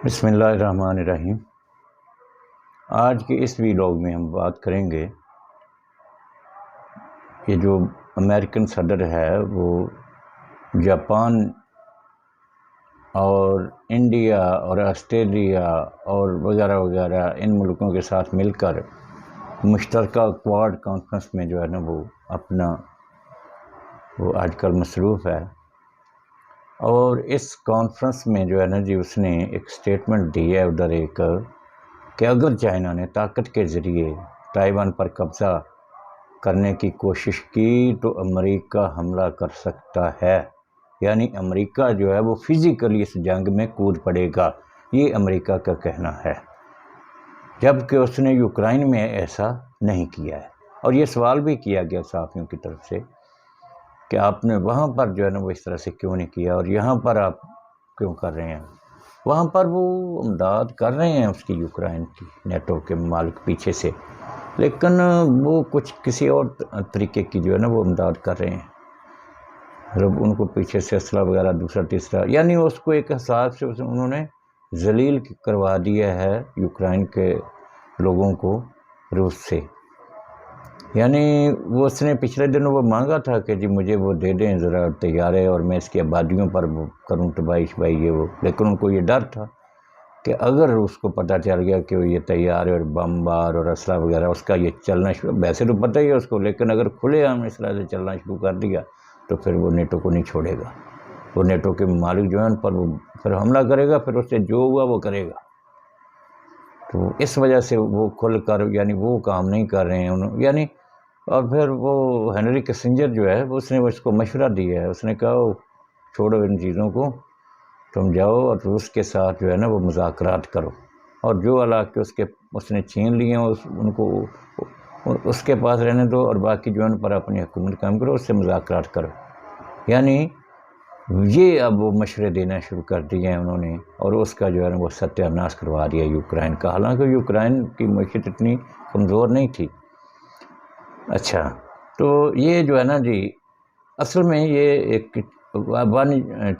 بسم اللہ الرحمن الرحیم۔ آج کے اس ویلاگ میں ہم بات کریں گے کہ جو امریکن صدر ہے وہ جاپان اور انڈیا اور آسٹریلیا اور وغیرہ وغیرہ ان ملکوں کے ساتھ مل کر مشترکہ کوارڈ کانفرنس میں جو ہے نا وہ آج کل مصروف ہے، اور اس کانفرنس میں جو ہے نا اس نے ایک سٹیٹمنٹ دی ہے ادھر ایک کہ اگر چائنا نے طاقت کے ذریعے تائیوان پر قبضہ کرنے کی کوشش کی تو امریکہ حملہ کر سکتا ہے، یعنی امریکہ جو ہے وہ فزیکلی اس جنگ میں کود پڑے گا، یہ امریکہ کا کہنا ہے، جبکہ اس نے یوکرائن میں ایسا نہیں کیا ہے۔ اور یہ سوال بھی کیا گیا صحافیوں کی طرف سے کہ آپ نے وہاں پر جو ہے نا وہ اس طرح سے کیوں نہیں کیا اور یہاں پر آپ کیوں کر رہے ہیں؟ وہاں پر وہ امداد کر رہے ہیں اس کی، یوکرائن کی، نیٹو کے ممالک پیچھے سے، لیکن وہ کچھ کسی اور طریقے کی جو ہے نا وہ امداد کر رہے ہیں، مطلب ان کو پیچھے سے اسلحہ وغیرہ دوسرا تیسرا، یعنی اس کو ایک حساب سے انہوں نے ذلیل کروا دیا ہے یوکرائن کے لوگوں کو روس سے۔ یعنی وہ اس نے پچھلے دنوں وہ مانگا تھا کہ جی مجھے وہ دے دیں ذرا طیارے اور میں اس کی آبادیوں پر وہ کروں تباہی شباہی یہ وہ، لیکن ان کو یہ ڈر تھا کہ اگر اس کو پتہ چل گیا کہ یہ طیارے اور بم بار اور اسلحہ وغیرہ اس کا یہ چلنا شروع، ویسے تو پتہ ہی ہے اس کو، لیکن اگر کھلے عام اس طرح سے چلنا شروع کر دیا تو پھر وہ نیٹو کو نہیں چھوڑے گا، وہ نیٹو کے ممالک جو ہیں ان پر وہ پھر حملہ کرے گا، پھر اس سے جو ہوا وہ کرے گا۔ تو اس وجہ سے وہ کھل کر یعنی وہ کام نہیں کر رہے ہیں یعنی، اور پھر وہ ہنری کسنجر جو ہے اس نے اس کو مشورہ دیا ہے، اس نے کہا چھوڑو ان چیزوں کو، تم جاؤ اور روس کے ساتھ جو ہے نا وہ مذاکرات کرو، اور جو علاقے اس نے چھین لیے ہیں ان کو اس کے پاس رہنے دو، اور باقی جو ہے پر اپنی حکومت قائم کرو، اس سے مذاکرات کرو۔ یعنی یہ اب وہ مشورے دینا شروع کر دیے ہیں انہوں نے، اور اس کا جو ہے نا وہ ستیہ ناش کروا دیا یوکرائن کا، حالانکہ یوکرائن کی معیشت اتنی کمزور نہیں تھی۔ اچھا، تو یہ جو ہے نا جی اصل میں یہ ایک ون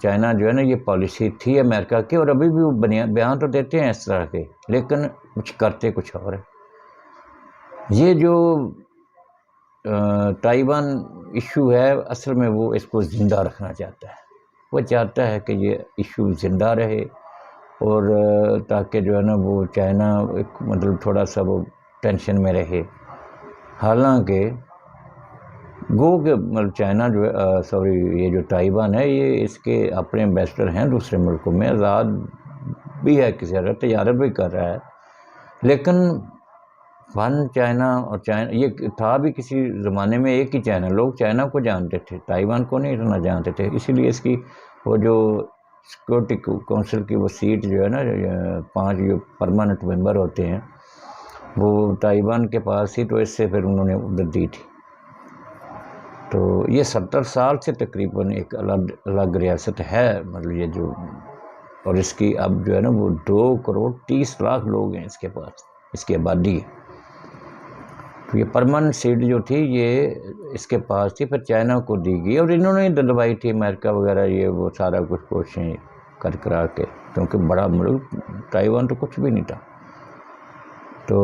چائنا جو ہے نا یہ پالیسی تھی امریکہ کی، اور ابھی بھی وہ بیان تو دیتے ہیں اس طرح کے، لیکن کچھ کرتے کچھ اور ہے۔ یہ جو تائیوان ایشو ہے اصل میں وہ اس کو زندہ رکھنا چاہتا ہے، وہ چاہتا ہے کہ یہ ایشو زندہ رہے، اور تاکہ جو ہے نا وہ چائنا ایک مطلب تھوڑا سا وہ ٹینشن میں رہے۔ حالانکہ کہ مطلب چائنا جو ہے یہ جو تائیوان ہے یہ اس کے اپنے امبیسڈر ہیں دوسرے ملکوں میں، آزاد بھی ہے، کسی حد تجارت بھی کر رہا ہے، لیکن ون چائنا اور چائنا یہ تھا بھی کسی زمانے میں ایک ہی چائنا، لوگ چائنا کو جانتے تھے، تائیوان کو نہیں اتنا جانتے تھے، اسی لیے اس کی وہ جو سیکورٹی کونسل کی وہ سیٹ جو ہے نا 5 جو پرماننٹ ممبر ہوتے ہیں وہ تائیوان کے پاس ہی، تو اس سے پھر انہوں نے ادھر دی تھی۔ تو یہ 70 سال سے تقریباً ایک الگ ریاست ہے، مطلب یہ جو، اور اس کی اب جو ہے نا وہ 2 کروڑ 30 لاکھ لوگ ہیں اس کے پاس، اس کی آبادی ہے۔ تو یہ پرماننٹ سیٹ جو تھی یہ اس کے پاس تھی، پھر چائنا کو دی گئی، اور انہوں نے دلوائی تھی امریکہ وغیرہ یہ وہ سارا کچھ کوششیں کرا کے، کیونکہ بڑا ملک تائیوان تو کچھ بھی نہیں تھا۔ تو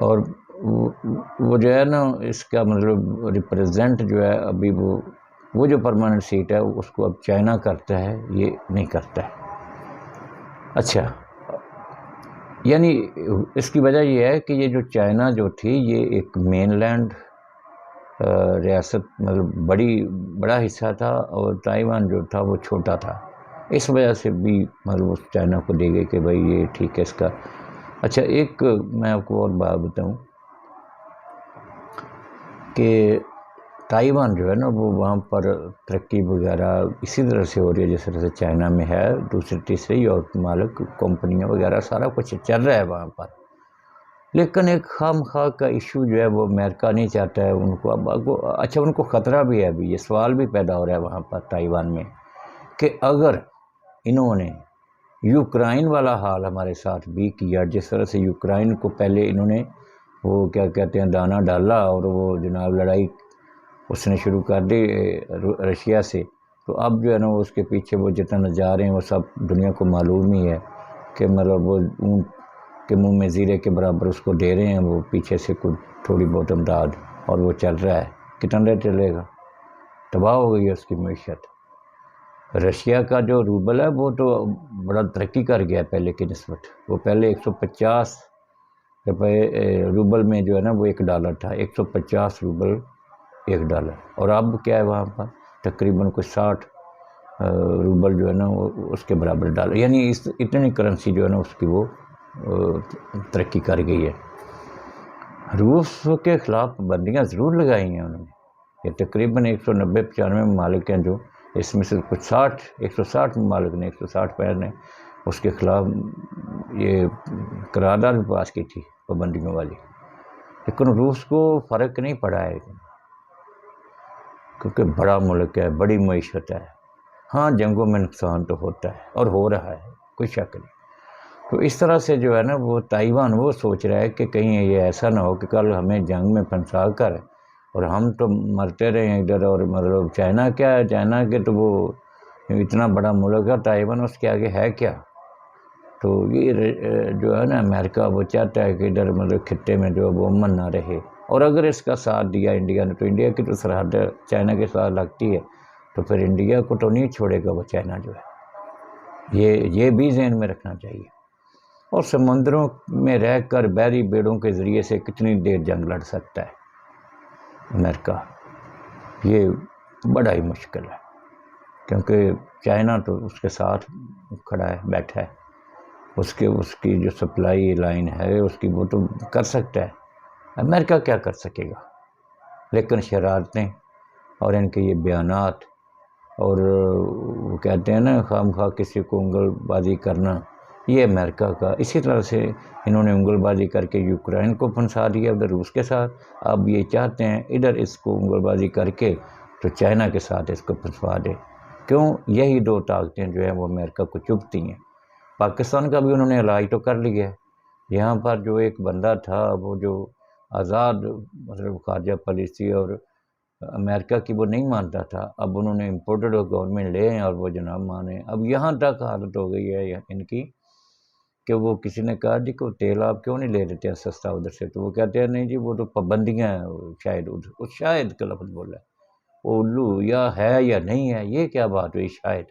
اور وہ جو ہے نا اس کا مطلب ریپریزنٹ جو ہے ابھی وہ جو پرماننٹ سیٹ ہے اس کو اب چائنا کرتا ہے، یہ نہیں کرتا ہے۔ اچھا، یعنی اس کی وجہ یہ ہے کہ یہ جو چائنا جو تھی یہ ایک مین لینڈ ریاست، مطلب بڑا حصہ تھا، اور تائیوان جو تھا وہ چھوٹا تھا، اس وجہ سے بھی مطلب اس چائنا کو دی گئی کہ بھائی یہ ٹھیک ہے اس کا۔ اچھا، ایک میں آپ کو اور بات بتاؤں کہ تائیوان جو ہے نا وہ وہاں پر ترقی وغیرہ اسی طرح سے ہو رہی ہے جس طرح سے چائنا میں ہے، دوسرے تیسرے یورپ مالک کمپنیاں وغیرہ سارا کچھ چل رہا ہے وہاں پر، لیکن ایک خام خواہ کا ایشو جو ہے وہ امریکہ نہیں چاہتا ہے ان کو اچھا ان کو خطرہ بھی ہے، ابھی یہ سوال بھی پیدا ہو رہا ہے وہاں پر تائیوان میں کہ اگر انہوں نے یوکرائن والا حال ہمارے ساتھ بھی کیا، جس طرح سے یوکرائن کو پہلے انہوں نے وہ کیا کہتے ہیں دانہ ڈالا، اور وہ جناب لڑائی اس نے شروع کر دی رشیا سے، تو اب جو ہے نا وہ اس کے پیچھے وہ جتنا جا رہے ہیں وہ سب دنیا کو معلوم ہی ہے کہ مطلب وہ اونٹ کے منہ میں زیرے کے برابر اس کو دے رہے ہیں وہ پیچھے سے کچھ تھوڑی بہت امداد، اور وہ چل رہا ہے۔ کتنا دیر چلے گا؟ تباہ ہو گئی ہے اس کی معیشت۔ رشیا کا جو روبل ہے وہ تو بڑا ترقی کر گیا ہے پہلے کی نسبت۔ وہ پہلے 150 روپے روبل میں جو ہے نا وہ $1 تھا، 150 روبل $1، اور اب کیا ہے وہاں پر تقریباً کچھ 60 روبل جو ہے نا وہ اس کے برابر ڈالر، یعنی اتنی کرنسی جو ہے نا اس کی وہ ترقی کر گئی ہے۔ روس کے خلاف پابندیاں ضرور لگائی ہیں انہوں نے، یہ تقریباً 190-95 ممالک ہیں جو اس میں سے کچھ 160 ممالک نے 160 نے اس کے خلاف یہ قرارداد بھی پاس کی تھی پابندیوں والی، لیکن روس کو فرق نہیں پڑا ہے کیونکہ بڑا ملک ہے، بڑی معیشت ہے۔ ہاں جنگوں میں نقصان تو ہوتا ہے اور ہو رہا ہے، کوئی شک نہیں۔ تو اس طرح سے جو ہے نا وہ تائیوان وہ سوچ رہا ہے کہ کہیں یہ ایسا نہ ہو کہ کل ہمیں جنگ میں پھنسا کر اور ہم تو مرتے رہے ہیں ادھر، اور مطلب چائنا کیا ہے، چائنا کے تو وہ اتنا بڑا ملک ہے، تائیوان اس کے آگے ہے کیا؟ تو یہ جو ہے نا امریکہ وہ چاہتا ہے کہ ادھر مطلب خطے میں جو وہ امن نہ رہے، اور اگر اس کا ساتھ دیا انڈیا نے تو انڈیا کی تو سرحد چائنا کے ساتھ لگتی ہے، تو پھر انڈیا کو تو نہیں چھوڑے گا وہ چائنا جو ہے، یہ بھی ذہن میں رکھنا چاہیے۔ اور سمندروں میں رہ کر بحری بیڑوں کے ذریعے سے کتنی دیر جنگ لڑ سکتا ہے امریکہ؟ یہ بڑا ہی مشکل ہے، کیونکہ چائنا تو اس کے ساتھ کھڑا ہے، بیٹھا ہے، اس کی جو سپلائی لائن ہے اس کی وہ تو کر سکتا ہے، امریکہ کیا کر سکے گا؟ لیکن شرارتیں اور ان کے یہ بیانات اور وہ کہتے ہیں نا خام خواہ کسی کو انگل بازی کرنا، یہ امریکہ کا، اسی طرح سے انہوں نے انگل بازی کر کے یوکرائن کو پھنسا دیا ادھر روس کے ساتھ، اب یہ چاہتے ہیں ادھر اس کو انگل بازی کر کے تو چائنا کے ساتھ اس کو پھنسوا دے۔ کیوں؟ یہی دو طاقتیں جو ہیں وہ امریکہ کو چبھتی ہیں۔ پاکستان کا بھی انہوں نے علاج تو کر لیا ہے، یہاں پر جو ایک بندہ تھا وہ جو آزاد مطلب خارجہ پالیسی اور امریکہ کی وہ نہیں مانتا تھا، اب انہوں نے امپورٹڈ گورنمنٹ لے ہیں اور وہ جناب مانے۔ اب یہاں تک حالت ہو گئی ہے ان کی کہ وہ کسی نے کہا جی کہ تیل آپ کیوں نہیں لے لیتے ہیں سستا ادھر سے، تو وہ کہتے ہیں نہیں جی وہ تو پابندیاں ہیں، شاید کا لفظ بولا ہے وہ الو، یا ہے یا نہیں ہے، یہ کیا بات ہوئی شاید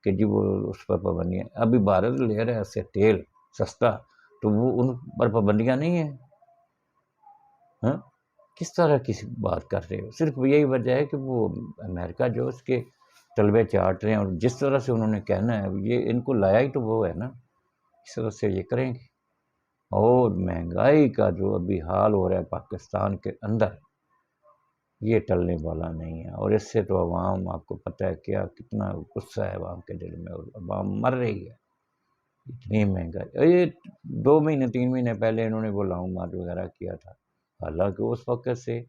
کہ جی وہ اس پر پابندیاں، ابھی بھارت لے رہا ہے اس سے تیل سستا تو وہ ان پر پابندیاں نہیں ہیں؟ ہاں کس طرح کی بات کر رہے ہو؟ صرف یہی وجہ ہے کہ وہ امریکہ جو اس کے طلبے چاٹ رہے ہیں، اور جس طرح سے انہوں نے کہنا ہے یہ ان کو لایا ہی تو وہ ہے نا، اس طرح سے یہ کریں گے۔ اور مہنگائی کا جو ابھی حال ہو رہا ہے پاکستان کے اندر، یہ ٹلنے والا نہیں ہے، اور اس سے تو عوام آپ کو پتہ ہے کیا کتنا غصہ ہے عوام کے دل میں، اور عوام مر رہی ہے اتنی مہنگائی۔ یہ 2 مہینے 3 مہینے پہلے انہوں نے وہ لانگ مارچ وغیرہ کیا تھا، حالانکہ اس وقت سے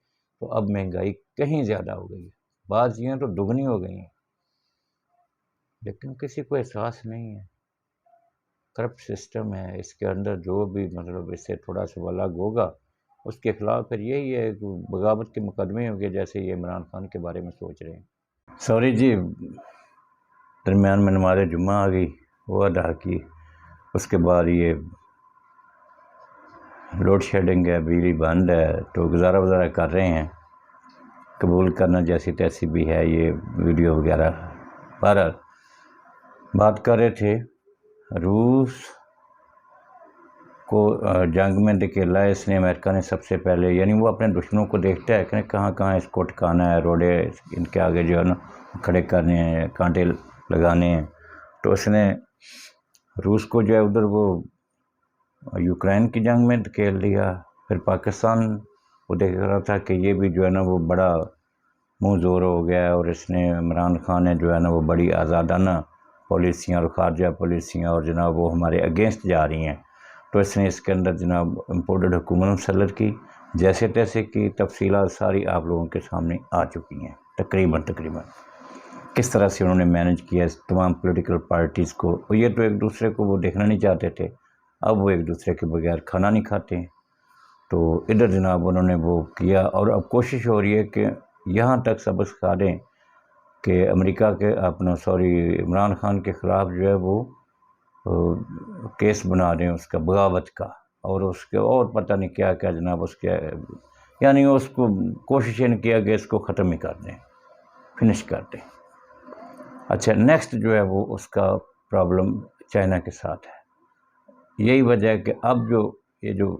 تو اب مہنگائی کہیں زیادہ ہو گئی ہے، بعض چیزیں تو دگنی ہو گئی ہیں، لیکن کسی کو احساس نہیں ہے۔ کرپٹ سسٹم ہے اس کے اندر، جو بھی مطلب اس سے تھوڑا سا الگ ہوگا اس کے خلاف پھر یہی ہے کہ بغاوت کے مقدمے ہوں گے، جیسے یہ عمران خان کے بارے میں سوچ رہے ہیں۔ سوری جی، درمیان میں نماز جمعہ آ گئی، وہ ادا کی، اس کے بعد یہ لوڈ شیڈنگ ہے، بجلی بند ہے، تو گزارا وزارہ کر رہے ہیں، قبول کرنا جیسی تیسی بھی ہے یہ ویڈیو وغیرہ۔ بہرحال بات کر رہے تھے روس کو جنگ میں دھکیلا ہے اس نے، امریکہ نے سب سے پہلے، یعنی وہ اپنے دشمنوں کو دیکھتا ہے کہ کہاں کہاں اس کو ٹھکانا ہے، روڑے ان کے آگے جو ہے نا کھڑے کرنے ہیں، کانٹے لگانے ہیں، تو اس نے روس کو جو ہے ادھر وہ یوکرائن کی جنگ میں دھکیل دیا۔ پھر پاکستان وہ دیکھ رہا تھا کہ یہ بھی جو ہے نا وہ بڑا منہ زور ہو گیا ہے، اور اس نے عمران خان نے جو ہے نا وہ بڑی آزادانہ پالیسیاں اور خارجہ پالیسیاں اور جناب وہ ہمارے اگینسٹ جا رہی ہیں، تو اس نے اس کے اندر جناب امپورٹڈ حکومت مسلط کی، جیسے تیسے کی تفصیلات ساری آپ لوگوں کے سامنے آ چکی ہیں تقریباً کس طرح سے انہوں نے مینج کیا اس تمام پولیٹیکل پارٹیز کو، اور یہ تو ایک دوسرے کو وہ دیکھنا نہیں چاہتے تھے، اب وہ ایک دوسرے کے بغیر کھانا نہیں کھاتے ہیں، تو ادھر جناب انہوں نے وہ کیا، اور اب کوشش ہو رہی ہے کہ یہاں تک سبق سکھا دیں کہ امریکہ کے عمران خان کے خلاف جو ہے وہ کیس بنا رہے ہیں اس کا بغاوت کا، اور اس کے اور پتہ نہیں کیا کیا جناب، اس کے یعنی اس کو کوشش نہیں کیا کہ اس کو ختم ہی کر دیں، فنش کر دیں۔ اچھا، نیکسٹ جو ہے وہ اس کا پرابلم چائنا کے ساتھ ہے۔ یہی وجہ ہے کہ اب یہ جو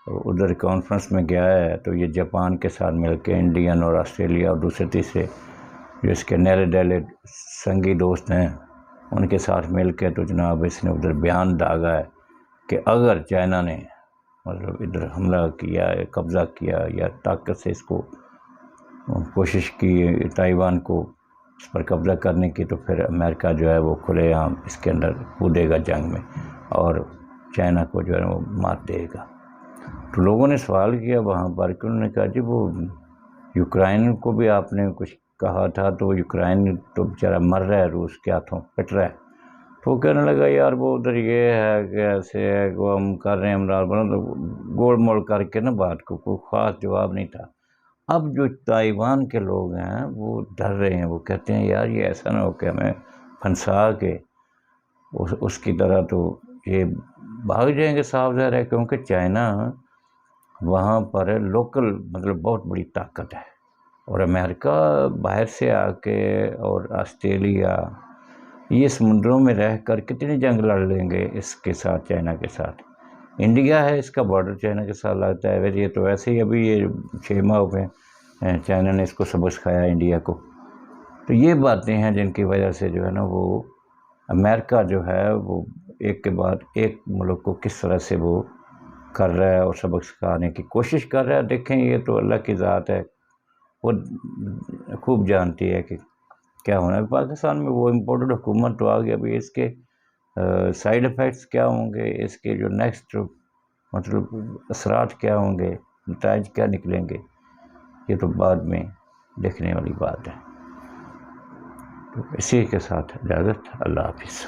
ادھر کانفرنس میں گیا ہے تو یہ جاپان کے ساتھ مل کے انڈین اور آسٹریلیا اور دوسرے تیسرے جو اس کے نیرے ڈیلے سنگی دوست ہیں ان کے ساتھ مل کے تو جناب اس نے ادھر بیان داغا ہے کہ اگر چائنا نے مطلب ادھر حملہ کیا، قبضہ کیا یا طاقت سے اس کو کوشش کی تائیوان کو اس پر قبضہ کرنے کی، تو پھر امریکہ جو ہے وہ کھلے عام اس کے اندر کودے گا جنگ میں اور چائنا کو جو ہے وہ مات دے گا۔ تو لوگوں نے سوال کیا وہاں پر کہ انہوں نے کہا جی وہ یوکرائن کو بھی آپ نے کچھ کہا تھا، تو یوکرائن تو بیچارہ مر رہا ہے، روس کے ہاتھوں پٹ رہا ہے۔ تو وہ کہنے لگا یار وہ ادھر یہ ہے کہ ایسے ہے کہ ہم کر رہے ہیں امراض بنا، تو گول مول کر کے نا بات کو کوئی خاص جواب نہیں تھا۔ اب جو تائیوان کے لوگ ہیں وہ ڈر رہے ہیں، وہ کہتے ہیں یار یہ ایسا نہ ہو کہ ہمیں پھنسا کے اس کی طرح تو یہ بھاگ جائیں گے، صاف ظاہر ہے، کیونکہ چائنا وہاں پر لوکل مطلب بہت بڑی طاقت ہے، اور امریکہ باہر سے آ کے اور آسٹریلیا یہ سمندروں میں رہ کر کتنی جنگ لڑ لیں گے اس کے ساتھ، چائنا کے ساتھ۔ انڈیا ہے، اس کا بارڈر چائنا کے ساتھ لگتا ہے، یہ تو ویسے ہی ابھی یہ 6 ماہ ہو گئے چائنا نے اس کو سبق سکھایا انڈیا کو۔ تو یہ باتیں ہیں جن کی وجہ سے جو ہے نا وہ امریکہ جو ہے وہ ایک کے بعد ایک ملک کو کس طرح سے وہ کر رہا ہے اور سبق سکھانے کی کوشش کر رہا ہے۔ دیکھیں یہ تو اللہ کی ذات ہے، وہ خوب جانتی ہے کہ کیا ہونا ہے۔ پاکستان میں وہ امپورٹڈ حکومت تو آ گیا، ابھی اس کے سائیڈ ایفیکٹس کیا ہوں گے، اس کے جو نیکسٹ مطلب اثرات کیا ہوں گے، نتائج کیا نکلیں گے، یہ تو بعد میں دیکھنے والی بات ہے۔ تو اسی کے ساتھ اجازت، اللہ حافظ۔